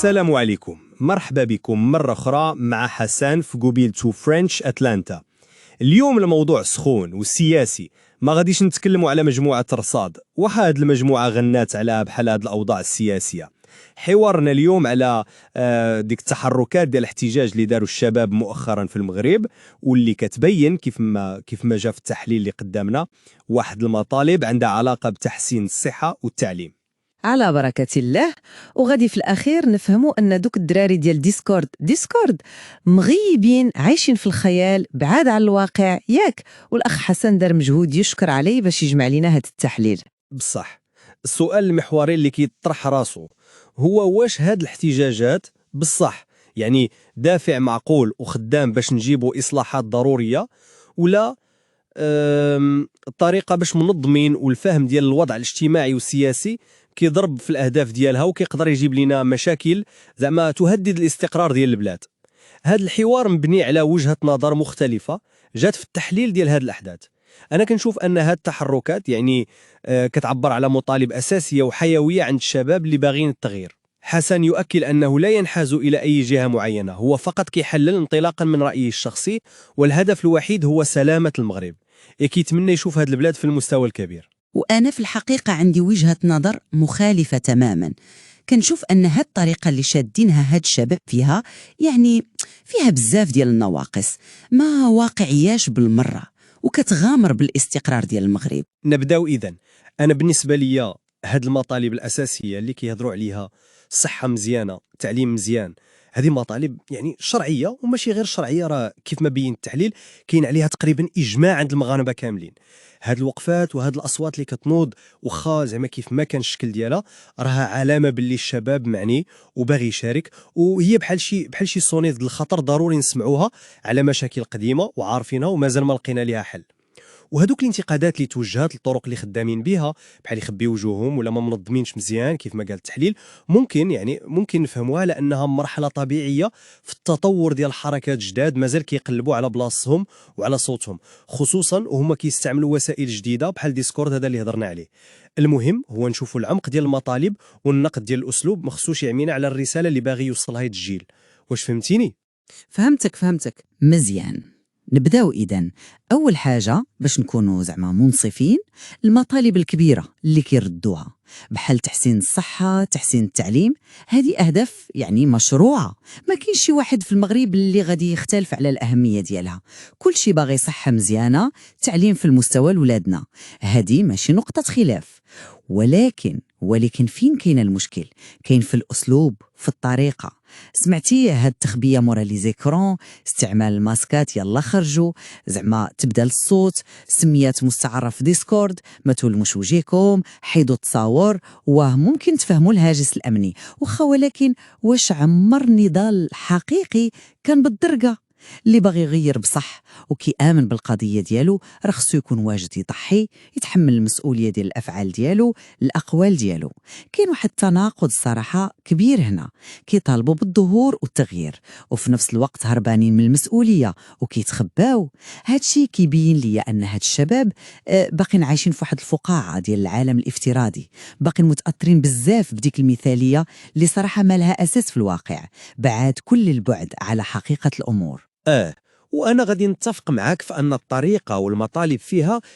السلام عليكم، مرحبا بكم مرة أخرى مع حسن في قبيل تو فرنش أتلانتا. اليوم الموضوع سخون والسياسي، ما غاديش نتكلموا على مجموعة رصاد وهاد المجموعة غنات على بحال هاد الأوضاع السياسية. حوارنا اليوم على ديك التحركات ديال الاحتجاج اللي داروا الشباب مؤخرا في المغرب، واللي كتبين كيف ما جا في التحليل اللي قدامنا واحد المطالب عندها علاقة بتحسين الصحة والتعليم. على بركة الله. وغادي في الأخير نفهموا أن دوك الدراري ديال ديسكورد مغيبين، عايشين في الخيال بعاد عن الواقع، ياك؟ والأخ حسن دار مجهود يشكر عليه باش يجمع لنا هاد التحليل. بصح السؤال المحوري اللي كيطرح راسو هو واش هاد الاحتجاجات بصح يعني دافع معقول وخدام باش نجيبوا إصلاحات ضرورية، ولا الطريقة باش منظمين والفهم ديال الوضع الاجتماعي والسياسي كيضرب في الأهداف ديالها وكيقدر يجيب لنا مشاكل زعما تهدد الاستقرار ديال البلاد. هذا الحوار مبني على وجهة نظر مختلفة جات في التحليل ديال هذه الأحداث. أنا كنشوف أن هذه التحركات يعني كتعبر على مطالب أساسية وحيوية عند الشباب اللي باغين التغيير. حسن يؤكد أنه لا ينحاز إلى أي جهة معينة، هو فقط كيحلل انطلاقا من رأيه الشخصي، والهدف الوحيد هو سلامة المغرب. كيتمنى يشوف هذه البلاد في المستوى الكبير. وأنا في الحقيقة عندي وجهة نظر مخالفة تماما. كنشوف أن هاد الطريقة اللي شادينها هاد الشباب فيها يعني فيها بزاف ديال النواقص، ما واقعياش بالمرة، وكتغامر بالاستقرار ديال المغرب. نبداو إذن. أنا بالنسبة لي هاد المطالب الأساسية اللي كيهضروا عليها، صحة مزيانة، تعليم مزيان، هذه مطالب يعني شرعية وماشي غير شرعية، راه كيف ما بين التحليل كاين عليها تقريبا إجماع عند المغاربة كاملين. هاد الوقفات وهاد الأصوات اللي كتنوض وخا زعما كيف ما كان الشكل ديالها راها علامة باللي الشباب معني وباغي يشارك، وهي بحال شي صونيت الخطر ضروري نسمعوها على مشاكل قديمة وعارفينها ومازال ما لقينا ليها حل. وهذوك الانتقادات اللي توجهات للطرق اللي خدامين بها بحال يخبيو وجوههم ولا ما منظمينش مزيان كيف ما قال التحليل، ممكن نفهموها لانها مرحله طبيعيه في التطور ديال حركات جداد مازال كيقلبوا على بلاصتهم وعلى صوتهم، خصوصا وهما كيستعملوا وسائل جديده بحال ديسكورد هذا اللي هضرنا عليه. المهم هو نشوفوا العمق ديال المطالب والنقد ديال الاسلوب، ما خصوش يعمينا على الرساله اللي باغي يوصلها هذا الجيل. واش فهمتيني؟ فهمتك مزيان. نبداو إذن. أول حاجة باش نكونوا زعما منصفين، المطالب الكبيرة اللي كيردوها بحال تحسين الصحة، تحسين التعليم، هذه أهداف يعني مشروعة، ما كاينش شي واحد في المغرب اللي غادي يختلف على الأهمية ديالها. كل شي باغي صحة مزيانة، تعليم في المستوى لولادنا، هذه ماشي نقطة خلاف. ولكن فين كاين المشكل؟ كاين في الأسلوب، في الطريقة. سمعتي هاد التخبية مورا لي زيكرون، استعمال الماسكات، يلا خرجوا، زعما تبدل الصوت، سميات مستعارة في ديسكورد، ما تولموش وجهكم، حيدوا التصاور، وممكن تفهموا الهاجس الأمني وخا، ولكن واش عمر نضال حقيقي كان بالدرجة؟ اللي باغي يغير بصح وكيآمن بالقضية ديالو راه خصو يكون واجد يضحي، يتحمل المسؤولية ديال الأفعال ديالو، الأقوال ديالو. كاين واحد التناقض الصراحة كبير هنا، كيطالبوا بالظهور والتغيير وفي نفس الوقت هربانين من المسؤولية وكيتخباو. هادشي كيبين لي أن هاد الشباب باقين عايشين في واحد الفقاعة ديال العالم الافتراضي، باقين متأثرين بزاف بديك المثالية اللي صراحة ما لها أساس في الواقع، بعد كل البعد على حقيقة الأمور. وأنا غادي نتفق معاك في أن الطريقة والمطالب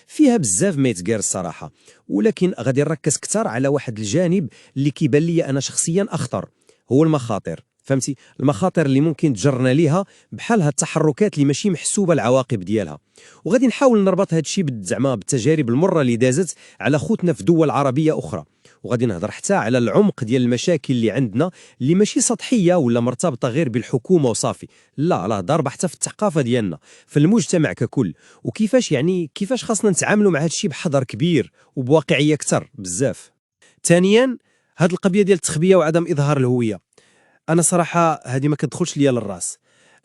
فيها بزاف ما يتقال الصراحة، ولكن غادي نركز كتر على واحد الجانب اللي كيبان لي أنا شخصيا أخطر، هو المخاطر. فهمتي؟ المخاطر اللي ممكن تجرنا ليها بحال هاد التحركات اللي ماشي محسوبة العواقب ديالها. وغادي نحاول نربط هاد الشيء زعما بالتجارب المرة اللي دازت على خوتنا في دول عربية أخرى، وغادي نهضر حتى على العمق ديال المشاكل اللي عندنا اللي ماشي سطحيه ولا مرتبطه غير بالحكومه وصافي، لا ضاربه حتى في الثقافه ديالنا في المجتمع ككل، وكيفاش كيفاش خاصنا نتعاملوا مع هذا الشيء بحذر كبير وبواقعيه اكثر بزاف. ثانيا هاد القضيه ديال التخبيه وعدم اظهار الهويه، انا صراحه هذه ما كتدخلش ليا للراس.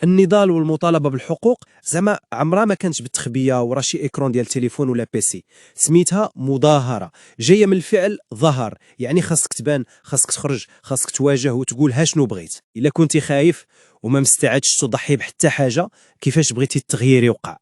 النضال والمطالبه بالحقوق زعما عمرها ما كانت بالتخبيه ورا شي ايكرون ديال التليفون ولا بيسي، سميتها مظاهره جايه من الفعل ظهر، يعني خاصك تبان، خاصك تخرج، خاصك تواجه وتقول ها شنو بغيت. الا كنتي خايف وما مستعدش تضحي بحتى حاجه، كيفاش بغيتي التغيير يوقع؟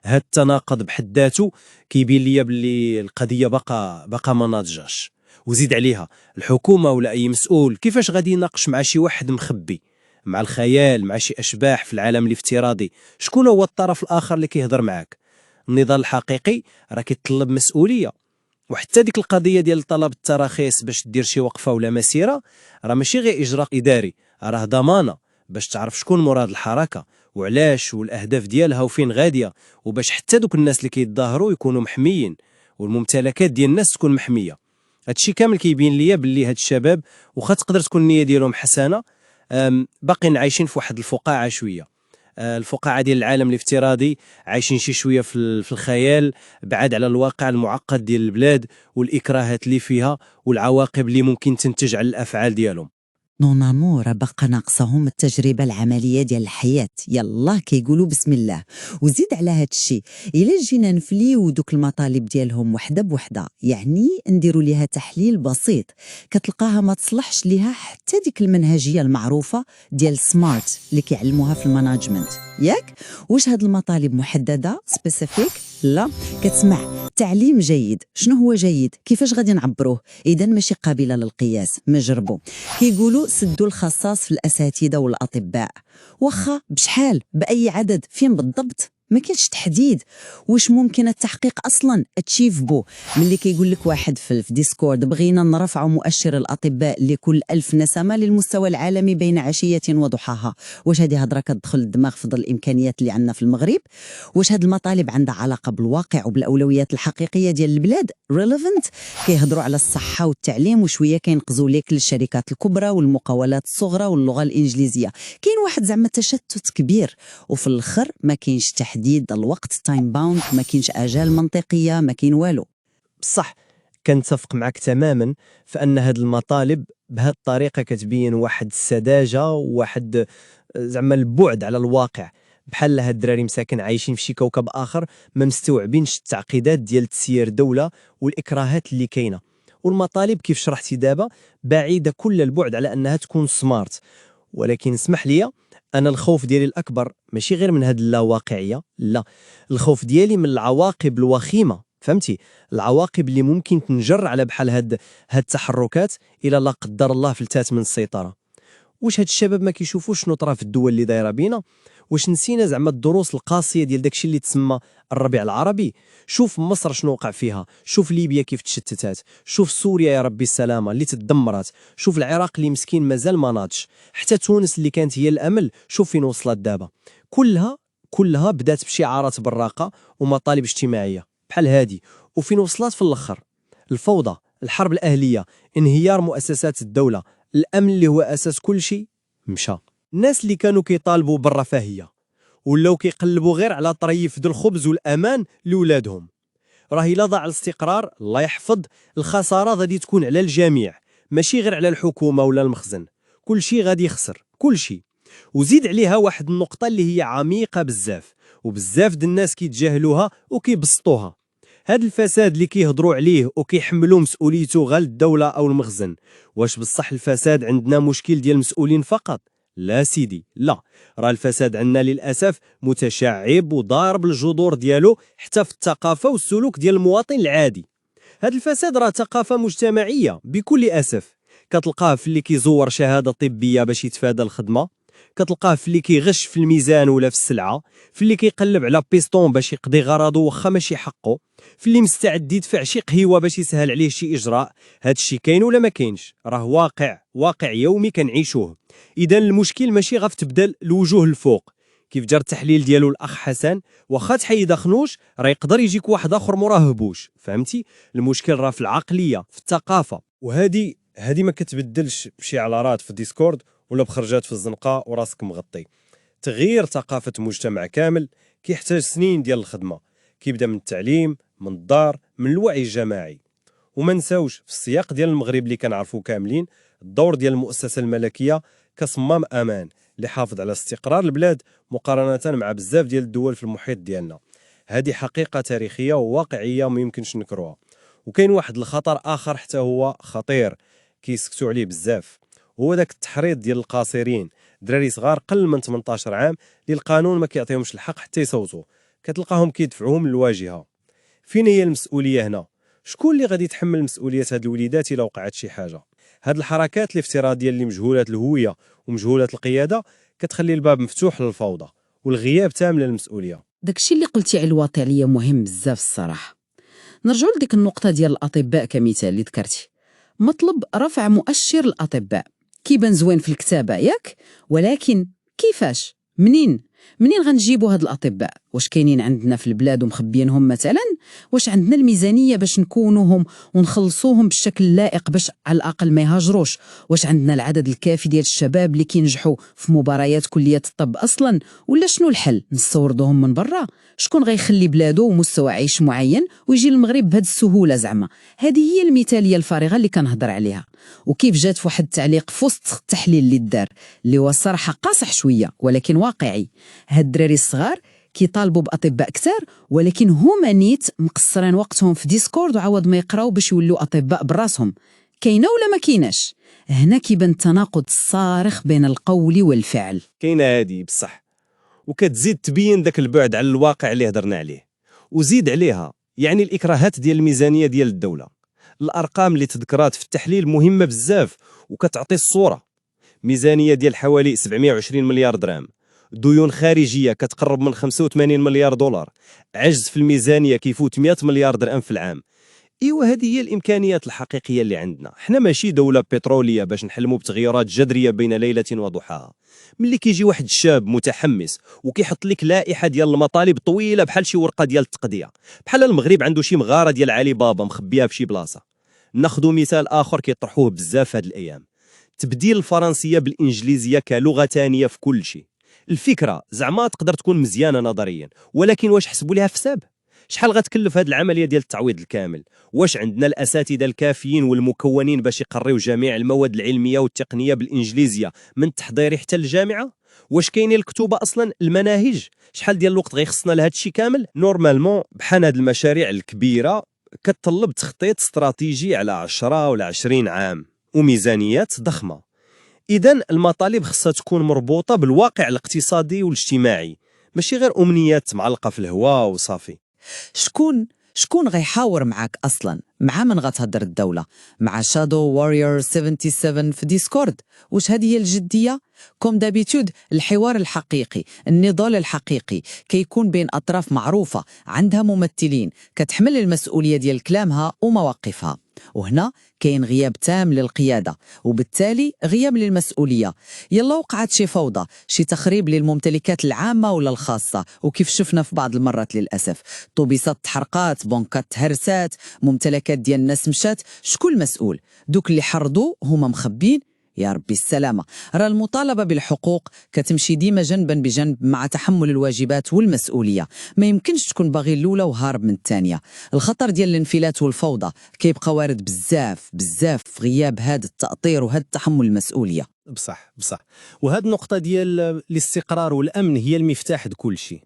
هاد التناقض بحد ذاته كيبين ليا باللي القضيه باقا ما ناضجاش. وزيد عليها الحكومة ولا أي مسؤول كيفاش غادي يناقش مع شي واحد مخبي، مع الخيال، مع شي أشباح في العالم الافتراضي؟ شكون هو الطرف الآخر اللي كيهضر معاك؟ النضال الحقيقي راه كيتطلب مسؤولية. وحتى ديك القضية ديال طلب التراخيص باش دير شي وقفة ولا مسيرة راه ماشي غير إجراء إداري، راه ضمانة باش تعرف شكون مراد الحركة وعلاش والأهداف ديالها وفين غادية، وباش حتى دوك الناس اللي كيتظاهروا يكونوا محميين والممتلكات ديال الناس تكون محمية. هادشي كامل كيبين ليا باللي هاد الشباب واخا تقدر تكون النية ديالهم حسنة، باقيين عايشين في واحد الفقاعة شوية، الفقاعة ديال العالم الافتراضي، عايشين شي شوية في الخيال، بعاد على الواقع المعقد ديال البلاد والإكراهات اللي فيها والعواقب اللي ممكن تنتج على الأفعال ديالهم. نونامو راه باقا ناقصهم التجربة العملية ديال الحياة، يلا كيقولوا بسم الله. وزيد على هاد الشيء إلا جينا نفليو دوك المطالب ديالهم وحدة بوحدة، يعني نديروا ليها تحليل بسيط، كتلقاها ما تصلحش ليها حتى ديك المنهجية المعروفة ديال سمارت اللي كيعلموها في الماناجمنت، ياك؟ واش هاد المطالب محددة سبيسيفيك؟ لا. كتسمع تعليم جيد، شنو هو جيد؟ كيفاش غادي نعبروه؟ إذا ماشي قابلة للقياس، ما جربوا. كيقولوا سدوا الخصاص في الأساتذة والأطباء، واخا بشحال بأي عدد فين بالضبط؟ ما كاينش تحديد. واش ممكن التحقيق اصلا اتشيفبو؟ ملي كيقول لك واحد في ديسكورد بغينا نرفعوا مؤشر الاطباء لكل 1000 نسمه للمستوى العالمي بين عشيه وضحاها، واش هذه هضره كتدخل الدماغ في ظل الامكانيات اللي عندنا في المغرب؟ واش هذه المطالب عندها علاقه بالواقع وبالاولويات الحقيقيه ديال البلاد؟ ريليفنت؟ كيهضروا على الصحه والتعليم وشويه كينقزوا ليك للشركات الكبرى والمقاولات الصغرى واللغه الانجليزيه. كاين واحد زعما تشتت كبير، وفي الاخر ما كاينش تحديد الوقت تايم باوند، ما كاينش اجال منطقيه، ما كاين والو. بصح كنتفق معك تماما في ان هاد المطالب بهذه الطريقه كتبين واحد السذاجه وواحد زعما البعد على الواقع، بحال هاد الدراري مساكن عايشين في شي كوكب اخر ما مستوعبينش التعقيدات ديال تسيير دوله والاكراهات اللي كاينه. والمطالب كيف شرحتي دابا بعيده كل البعد على انها تكون سمارت، ولكن اسمح لي، انا الخوف ديالي الاكبر ماشي غير من هاد اللاواقعيه، لا، الخوف ديالي من العواقب الوخيمه، فهمتي؟ العواقب اللي ممكن تنجر على بحال هاد التحركات الى لا قدر الله فلتات من السيطره. واش هاد الشباب ما كيشوفوش شنو طرا في الدول اللي دايره بينا؟ واش نسينا زعما الدروس القاسيه ديال داكشي اللي تسمى الربيع العربي؟ شوف مصر شنو وقع فيها، شوف ليبيا كيف تشتتات، شوف سوريا يا ربي السلامه اللي تدمرات، شوف العراق اللي مسكين مازال ما ناضش، حتى تونس اللي كانت هي الامل شوف فين وصلت دابا. كلها بدات بشعارات براقه ومطالب اجتماعيه بحال هادي، وفين وصلت في الاخر؟ الفوضى، الحرب الاهليه، انهيار مؤسسات الدوله، الامن اللي هو اساس كل شيء مشى. الناس اللي كانوا كيطالبوا بالرفاهيه ولاو كيقلبوا غير على طريف ديال الخبز والامان لولادهم. راه الا ضاع الاستقرار الله يحفظ، الخساره غادي تكون على الجميع، ماشي غير على الحكومه ولا المخزن، كل شيء غادي يخسر كل شيء. وزيد عليها واحد النقطه اللي هي عميقه بزاف وبزاف د الناس كيتجاهلوها وكيبسطوها. هاد الفساد اللي كيهضروا عليه وكيحملوا مسؤوليته غير الدوله او المخزن، واش بصح الفساد عندنا مشكل ديال المسؤولين فقط؟ لا سيدي، لا، راه الفساد عندنا للاسف متشعب وضارب الجذور ديالو حتى في الثقافه والسلوك ديال المواطن العادي. هاد الفساد راه ثقافه مجتمعيه بكل اسف، كتلقاه في اللي كيزور شهاده طبيه باش يتفادى الخدمه، كتلقاه في اللي كيغش في الميزان ولا في السلعه، في اللي كيقلب على بيستون باش يقضي غرضه واخا ماشي حقه، في اللي مستعد يدفع شي قهيوه باش يسهل عليه شي اجراء. هاد الشيء كاين ولا ما كاينش؟ راه واقع يومي كنعيشوه. اذا المشكل ماشي غا في تبدل الوجوه الفوق كيف جار التحليل ديالو الاخ حسن، واخا تحيد خنوش راه يقدر يجيك واحد اخر مراه هبوش، فهمتي؟ المشكل راه في العقليه، في الثقافه، وهذه ما كتبدلش بشعارات في ديسكورد ولا بخرجات في الزنقه وراسك مغطي. تغيير ثقافه مجتمع كامل كيحتاج سنين ديال الخدمه، كيبدا من التعليم، من الدار، من الوعي الجماعي. وما نساوش في السياق ديال المغرب اللي كنعرفوا كاملين الدور ديال المؤسسه الملكيه كصمام امان اللي حافظ على استقرار البلاد مقارنه مع بزاف ديال الدول في المحيط ديالنا. هذه حقيقه تاريخيه وواقعيه ما يمكنش نكروها. وكاين واحد الخطر اخر حتى هو خطير كيسكتوا عليه بزاف، هو داك التحريض ديال القاصرين، دراري صغار قل من 18 عام اللي القانون ما كيعطيهمش الحق حتى يصوتوا، كتلقاهم كيدفعوهم للواجهه. فين هي المسؤوليه هنا؟ شكون اللي غادي يتحمل مسؤوليه هاد الوليدات الا وقعت شي حاجه؟ هاد الحركات الافتراضيه اللي مجهولات الهويه ومجهولات القياده كتخلي الباب مفتوح للفوضى والغياب تام للمسؤوليه. داكشي اللي قلتي على الواقعيه مهم بزاف الصراحه. نرجعوا لديك النقطه ديال الاطباء كمثال اللي ذكرتي. مطلب رفع مؤشر الاطباء كيبان زوين في الكتابه ياك، ولكن كيفاش؟ منين غنجيبوا هاد الاطباء؟ واش كاينين عندنا في البلاد ومخبيينهم مثلا؟ واش عندنا الميزانيه باش نكونوهم ونخلصوهم بالشكل اللائق باش على الاقل ما يهاجروش؟ واش عندنا العدد الكافي ديال الشباب اللي كينجحوا في مباريات كليه الطب اصلا؟ ولا شنو الحل؟ نستوردوهم من برا؟ شكون غيخلي بلادو ومستوى عيش معين ويجي للمغرب بهذه السهوله؟ زعما هذه هي المثاليه الفارغه اللي كنهضر عليها. وكيف جات في واحد التعليق في وسط التحليل اللي دار اللي هو الصراحه قاصح شويه ولكن واقعي، هاد الدراري الصغار كيطالبوا باطباء كثار ولكن هما نيت مقصرين وقتهم في ديسكورد وعوض ما يقراو باش يولوا اطباء براسهم. كاينه ولا ما كايناش؟ هنا كيبان التناقض الصارخ بين القول والفعل. كاينه هادي بصح، وكتزيد تبين داك البعد على الواقع اللي هضرنا عليه. وزيد عليها يعني الاكراهات ديال الميزانيه ديال الدوله. الارقام اللي تذكرات في التحليل مهمه بزاف وكتعطي الصوره. ميزانيه ديال حوالي 720 مليار درهم، ديون خارجيه كتقرب من 85 مليار دولار، عجز في الميزانيه كيفوت 100 مليار درهم في العام. ايوا هذه هي الامكانيات الحقيقيه اللي عندنا. حنا ماشي دوله بتروليه باش نحلموا بتغيرات جذريه بين ليله وضحاها. ملي كيجي واحد الشاب متحمس وكيحط لك لائحه ديال المطالب طويله بحال شي ورقه ديال التقضيه، بحال المغرب عنده شي مغاره ديال علي بابا مخبيها في شي بلاصه. ناخذ مثال اخر كيطرحوه بزاف هاد الايام، تبديل الفرنسيه بالانجليزيه كلغه ثانيه في كل شيء. الفكره زعما تقدر تكون مزيانه نظريا، ولكن واش حسبوا ليها في حساب؟ شحال غتكلف هذه العمليه ديال التعويض الكامل؟ واش عندنا الاساتذه الكافيين والمكونين باش يقريو جميع المواد العلميه والتقنيه بالانجليزيه من التحضير حتى الجامعه؟ واش كاينين الكتوبه اصلا؟ المناهج شحال ديال الوقت غيخصنا لهذا الشيء كامل؟ نورمالمون بحال هذه المشاريع الكبيره كتطلب تخطيط استراتيجي على 10 ولا 20 عام وميزانيات ضخمه. إذن المطالب خصها تكون مربوطه بالواقع الاقتصادي والاجتماعي، ماشي غير امنيات معلقه في الهواء وصافي. شكون غيحاور معاك اصلا؟ مع من غتهضر الدوله؟ مع شادو واريور 77 في ديسكورد؟ واش هذه هي الجديه؟ كوم دابيتود الحوار الحقيقي، النضال الحقيقي كيكون بين اطراف معروفه عندها ممثلين كتحمل المسؤوليه ديال كلامها ومواقفها. وهنا كاين غياب تام للقيادة وبالتالي غياب للمسؤولية. يلا وقعت شي فوضى، شي تخريب للممتلكات العامة ولا الخاصة، وكيف شفنا في بعض المرات للأسف طوبيسات تحرقات، بنكات تهرسات، ممتلكات ديال الناس مشات. شكون المسؤول؟ دوك اللي حرضوا هما مخبين؟ يا ربي السلامة. راه المطالبة بالحقوق كتمشي ديما جنبا بجنب مع تحمل الواجبات والمسؤولية. ما يمكنش تكون باغي الأولى وهارب من الثانية. الخطر ديال الانفلات والفوضى كيبقى وارد بزاف في غياب هذا التأطير وهذا التحمل المسؤولية. بصح وهذه النقطة ديال الاستقرار والأمن هي المفتاح لكل شيء.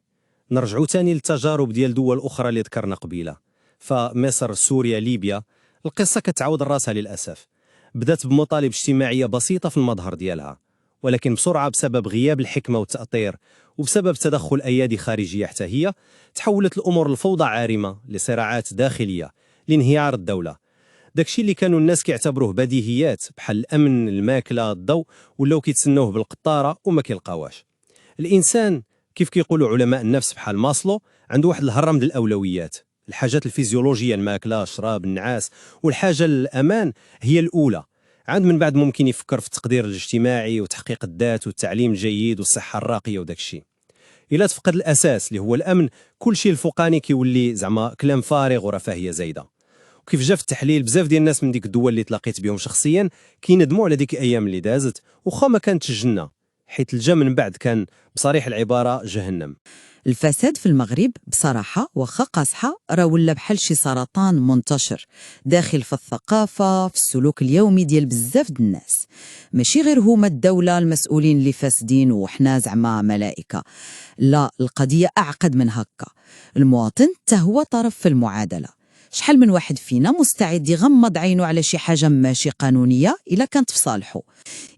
نرجعوا تاني للتجارب ديال دول أخرى اللي ذكرنا قبيلة، فمصر، سوريا، ليبيا، القصة كتعاود راسها للأسف. بدات بمطالب اجتماعية بسيطة في المظهر ديالها، ولكن بسرعة بسبب غياب الحكمة والتأطير وبسبب تدخل أيادي خارجية حتى هي تحولت الأمور لفوضى عارمة، لصراعات داخلية، لانهيار الدولة. داكشي اللي كانوا الناس كيعتبروه بديهيات بحال الأمن، الماكلة، الضوء، ولاو كيتسنوه بالقطارة وما كيلقاوهاش. الإنسان كيف كيقولوا علماء النفس بحال ماسلو عنده واحد الهرم ديال الأولويات. الحاجات الفيزيولوجية، الماكلة، الشراب، النعاس، والحاجة للأمان هي الأولى. عاد من بعد ممكن يفكر في التقدير الاجتماعي وتحقيق الذات والتعليم الجيد والصحة الراقية وداك الشيء. إلا تفقد الأساس اللي هو الأمن، كل شيء الفوقاني كيولي زعما كلام فارغ ورفاهية زايدة. وكيف جا في التحليل بزاف ديال الناس من ديك الدول اللي تلاقيت بهم شخصيا كيندموا على ديك الأيام اللي دازت، وخا ما كانتش الجنة، حيت الجا من بعد كان بصريح العبارة جهنم. الفساد في المغرب بصراحة وخا قاصحة راه ولا بحال شي سرطان منتشر داخل في الثقافة، في السلوك اليومي ديال بزاف د الناس. ماشي غير هما الدولة المسؤولين اللي فاسدين وحنا زعما ملائكة، لا، القضية أعقد من هكا. المواطن حتى هو طرف في المعادلة. شحال من واحد فينا مستعد يغمض عينه على شي حاجة ماشي قانونية إلا كانت في صالحه؟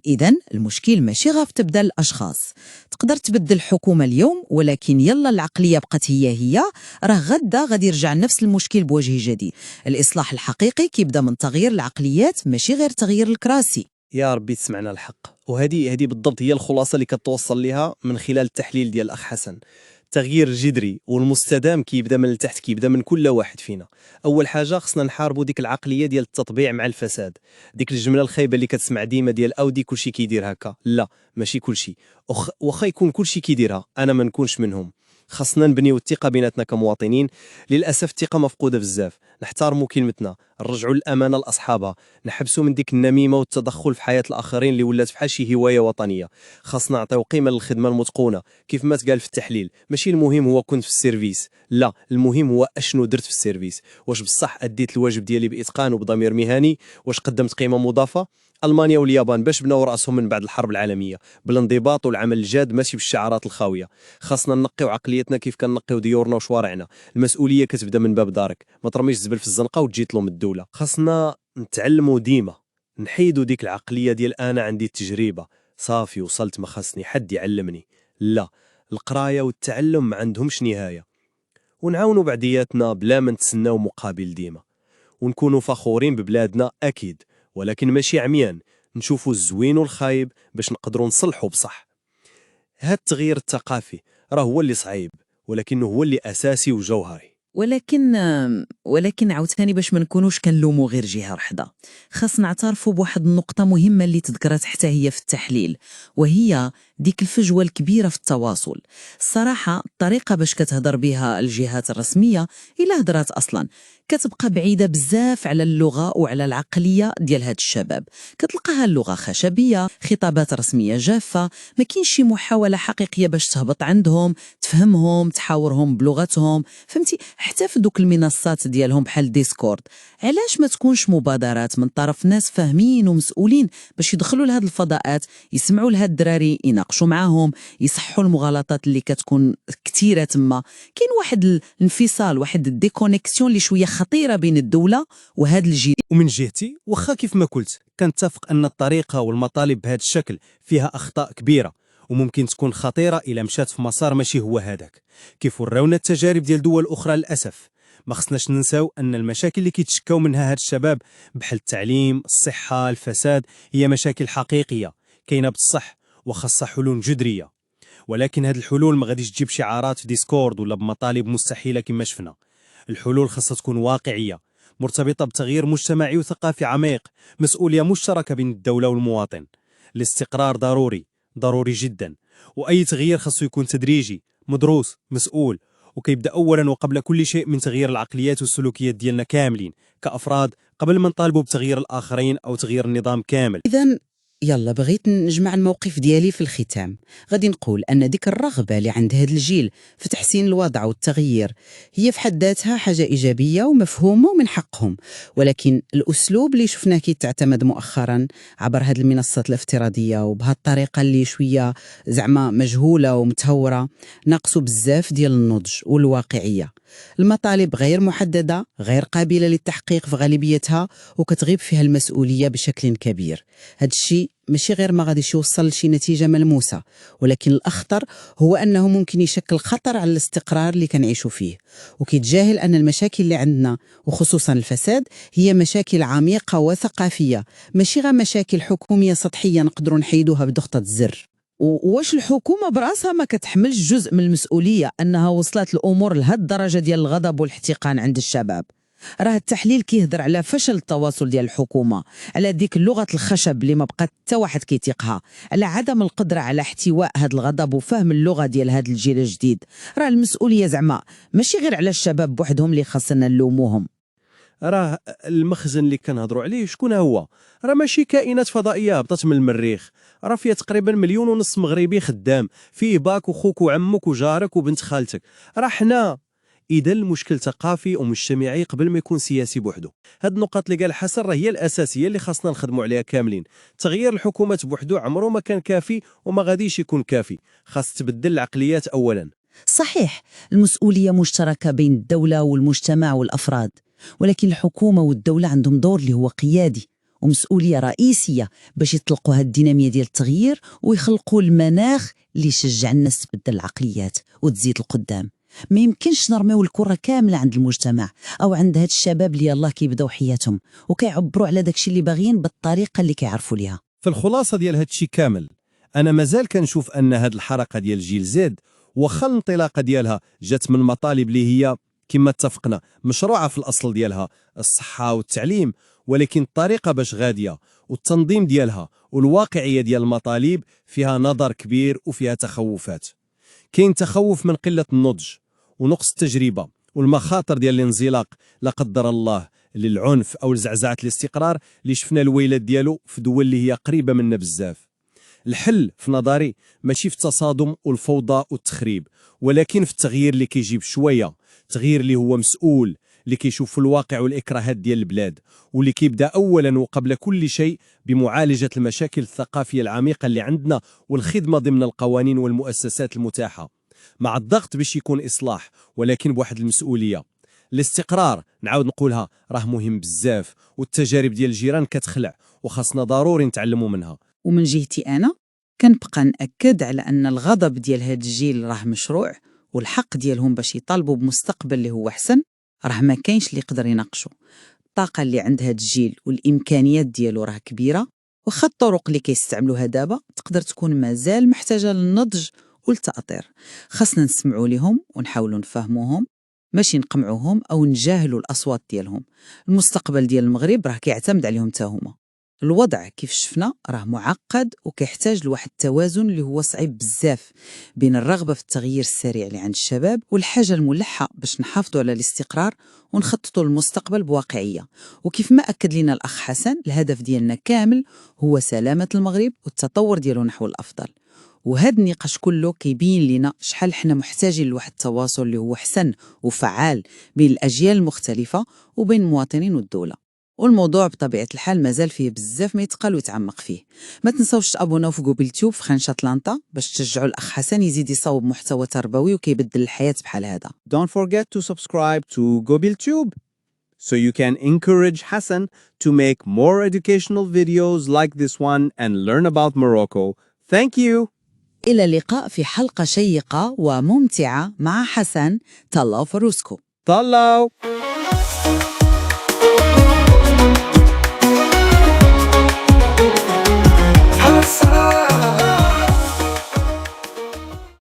إذن المشكل ماشي غير في تبدا الأشخاص، تقدر تبدل الحكومة اليوم، ولكن يلا العقلية بقت هي راه غدا غادي يرجع نفس المشكل بوجه جديد. الإصلاح الحقيقي كيبدا من تغيير العقليات ماشي غير تغيير الكراسي. يا ربي تسمعنا الحق. وهذه بالضبط هي الخلاصه اللي كتوصل ليها من خلال التحليل ديال الاخ حسن. التغيير الجذري والمستدام كيبدا من التحت، كيبدا من كل واحد فينا. اول حاجه خصنا نحاربوا ديك العقليه ديال التطبيع مع الفساد، ديك الجمله الخايبه اللي كتسمع ديما ديال اودي كلشي كيدير هكا. لا، ماشي كلشي، واخا يكون كلشي كيديرها انا ما نكونش منهم. خاصنا نبنيو الثقه بيناتنا كمواطنين. للاسف الثقه مفقوده بزاف. نحترموا كلمتنا، نرجعوا الامانه لاصحابها، نحبسوا من ديك النميمه والتدخل في حياه الاخرين اللي ولات بحال شي هوايه وطنيه. خاصنا نعطيو قيمه للخدمه المتقونه كيف ما تقال في التحليل. ماشي المهم هو كنت في السيرفيس، لا، المهم هو اشنو درت في السيرفيس. واش بصح اديت الواجب ديالي باتقان وبضمير مهني؟ واش قدمت قيمه مضافه؟ المانيا واليابان باش بناو راسهم من بعد الحرب العالميه بالانضباط والعمل الجاد، ماشي بالشعارات الخاويه. خاصنا نقيو عقليتنا كيف كنقيو ديورنا وشوارعنا. المسؤوليه كتبدا من باب دارك، ما ترميش الزبل في الزنقه وتجي تلوم الدوله. خاصنا نتعلموا ديما، نحيدوا ديك العقليه ديال انا عندي التجربه صافي وصلت ما خاصني حد يعلمني. لا، القرايه والتعلم ما عندهمش نهايه. ونعاونوا بعضياتنا بلا ما نتسناو مقابل ديما، ونكونوا فخورين ببلادنا اكيد، ولكن ماشي عميان. نشوفوا الزوين والخايب باش نقدروا نصلحوا بصح. هاد التغيير الثقافي راه هو اللي صعيب، ولكنه هو اللي اساسي وجوهري. ولكن عاوتاني باش ما نكونوش كنلوموا غير جهه وحده، خاص نعترفوا بواحد النقطه مهمه اللي تذكرت حتى هي في التحليل، وهي ديك الفجوه الكبيره في التواصل. الصراحه الطريقه باش كتهضر بها الجهات الرسميه الا هضرات اصلا كتبقى بعيده بزاف على اللغه وعلى العقليه ديال هاد الشباب. كتلقاها اللغه خشبيه، خطابات رسميه جافه، ما كاينش شي محاوله حقيقيه باش تهبط عندهم، تفهمهم، تحاورهم بلغتهم. فهمتي؟ حتى في دوك المنصات ديالهم بحال ديسكورد، علاش ما تكونش مبادرات من طرف ناس فاهمين ومسؤولين باش يدخلوا لهاد الفضاءات، يسمعوا لهاد الدراري، يناقشوا معاهم، يصحوا المغالطات اللي كتكون كثيره تما. كاين واحد الانفصال، واحد الديكونيكسيون اللي شويه خطيره بين الدوله وهاد الجيل. ومن جهتي واخا كيف ما قلت كنتفق ان الطريقه والمطالب بهذا الشكل فيها اخطاء كبيره، وممكن تكون خطيره الا مشات في مسار ماشي هو هذاك، كيف وراونا التجارب ديال دول اخرى. للاسف ما خصناش ننساو ان المشاكل اللي كيتشكاو منها هاد الشباب بحال التعليم، الصحه، الفساد، هي مشاكل حقيقيه كاينه بصح وخاصها حلول جذريه. ولكن هاد الحلول ما غاديش تجيب شعارات في ديسكورد ولا بمطالب مستحيله كما شفنا. الحلول خاصها تكون واقعيه، مرتبطه بتغيير مجتمعي وثقافي عميق، مسؤوليه مشتركه بين الدوله والمواطن. الاستقرار ضروري جدا، واي تغيير خاصو يكون تدريجي، مدروس، مسؤول، وكيبدا اولا وقبل كل شيء من تغيير العقليات والسلوكيات ديالنا كاملين كافراد، قبل ما نطالبوا بتغيير الاخرين او تغيير النظام كامل. إذن يلا بغيت نجمع الموقف ديالي في الختام. غادي نقول أن ديك الرغبة اللي عند هذا الجيل في تحسين الوضع والتغيير هي في حد ذاتها حاجة إيجابية ومفهومة ومن حقهم، ولكن الأسلوب اللي شفناه كيتعتمد مؤخرا عبر هذه المنصات الافتراضية وبهذه الطريقة اللي شوية زعما مجهولة ومتهورة ناقصوا بزاف ديال النضج والواقعية. المطالب غير محددة، غير قابلة للتحقيق في غالبيتها، وكتغيب فيها المسؤولية بشكل كبير. هذا الشيء ماشي غير ما غاديش يوصل لشي نتيجة ملموسة، ولكن الأخطر هو أنه ممكن يشكل خطر على الاستقرار اللي كنعيشوا فيه، وكيتجاهل أن المشاكل اللي عندنا وخصوصا الفساد هي مشاكل عميقة وثقافية، ماشي غير مشاكل حكومية سطحية نقدروا نحيدوها بضغطة زر. واش الحكومة براسها ما كتحملش جزء من المسؤولية أنها وصلت الأمور لهاد الدرجة ديال الغضب والاحتقان عند الشباب؟ راه التحليل كيهضر على فشل التواصل ديال الحكومة، على ديك اللغة الخشب اللي ما بقات حتى واحد كيتيقها، على عدم القدرة على احتواء هاد الغضب وفهم اللغة ديال هاد الجيل الجديد. راه المسؤولية زعما ماشي غير على الشباب بوحدهم اللي خاصنا نلوموهم. راه المخزن اللي كنهضروا عليه شكون هو؟ راه ماشي كائنات فضائيه هبطت من المريخ، راه فيها تقريبا 1.5 مليون مغربي خدام، فيه باك وخوك وعمك وجارك وبنت خالتك. راه حنا اذا المشكل ثقافي ومجتمعي قبل ما يكون سياسي بوحده. هاد النقاط اللي قال حسن راه هي الاساسيه اللي خاصنا نخدموا عليها كاملين. تغيير الحكومات بوحده عمره ما كان كافي وما غاديش يكون كافي، خاص تبدل العقليات اولا. صحيح، المسؤولية مشتركة بين الدولة والمجتمع والأفراد، ولكن الحكومة والدولة عندهم دور اللي هو قيادي، ومسؤولية رئيسية باش يطلقوا هاد الدينامية ديال التغيير ويخلقوا المناخ اللي يشجع الناس تبدل العقليات وتزيد القدام. ما يمكنش نرميو الكرة كاملة عند المجتمع أو عند هاد الشباب اللي يلاه كيبداو حياتهم وكيعبروا على داكشي اللي باغيين بالطريقة اللي كيعرفوا ليها. في الخلاصة ديال هادشي كامل، أنا مازال كنشوف أن هاد الحركة ديال جيل زد واخا الانطلاقة ديالها جات من مطالب اللي هي كما اتفقنا مشروعة في الأصل ديالها الصحة والتعليم، ولكن الطريقة باش غادية والتنظيم ديالها والواقعية ديال المطالب فيها نظر كبير وفيها تخوفات. كاين تخوف من قلة النضج ونقص التجربة والمخاطر ديال الانزلاق لا قدر الله للعنف أو لزعزعة الاستقرار اللي شفنا الويلات ديالو في دول اللي هي قريبة منا بزاف. الحل في نظري ماشي في التصادم والفوضى والتخريب، ولكن في التغيير اللي كيجيب شوية، تغيير اللي هو مسؤول، اللي كيشوف في الواقع والإكراهات ديال البلاد، واللي كيبدأ أولا وقبل كل شيء بمعالجة المشاكل الثقافية العميقة اللي عندنا والخدمة ضمن القوانين والمؤسسات المتاحة، مع الضغط باش يكون إصلاح ولكن بواحد المسؤولية. الاستقرار نعاود نقولها راه مهم بزاف، والتجارب ديال الجيران كتخلع وخاصنا ضروري نتعلموا منها. ومن جهتي أنا كنبقى نأكد على أن الغضب ديال هاد الجيل راه مشروع، والحق ديالهم باش يطالبوا بمستقبل اللي هو أحسن راه ما كاينش اللي يقدر يناقشوا. الطاقة اللي عند هاد الجيل والإمكانيات ديالو راه كبيرة، وخا الطرق اللي كيستعملوها دابا تقدر تكون مازال محتاجة للنضج والتأطير. خاصنا نسمعوا لهم ونحاولوا نفهموهم، ماشي نقمعوهم أو نجاهلوا الأصوات ديالهم. المستقبل ديال المغرب راه كيعتمد عليهم تاهما. الوضع كيف شفنا راه معقد وكيحتاج لواحد التوازن اللي هو صعيب بزاف بين الرغبة في التغيير السريع اللي عند الشباب والحاجة الملحة باش نحافظوا على الاستقرار ونخططوا للمستقبل بواقعية. وكيف ما أكد لنا الأخ حسن، الهدف ديالنا كامل هو سلامة المغرب والتطور ديالو نحو الأفضل. وهذا النقاش كله كيبين لنا شحال حنا محتاجين لواحد التواصل اللي هو حسن وفعال بين الأجيال المختلفة وبين المواطنين والدولة. والموضوع بطبيعة الحال مازال فيه بزاف ما يتقال ويتعمق فيه. ما تنسوش تابوناو في جوجل تيوب في خانشة أتلانتا باش تشجعوا الأخ حسن يزيد يصاوب محتوى تربوي وكيبدل الحياة بحال هذا. Don't forget to subscribe to GoBilTube so you can encourage Hassan to make more educational videos like this one and learn about Morocco. Thank you. إلى اللقاء في حلقة شيقة وممتعة مع حسن. تهلاو في روسكو. Talao.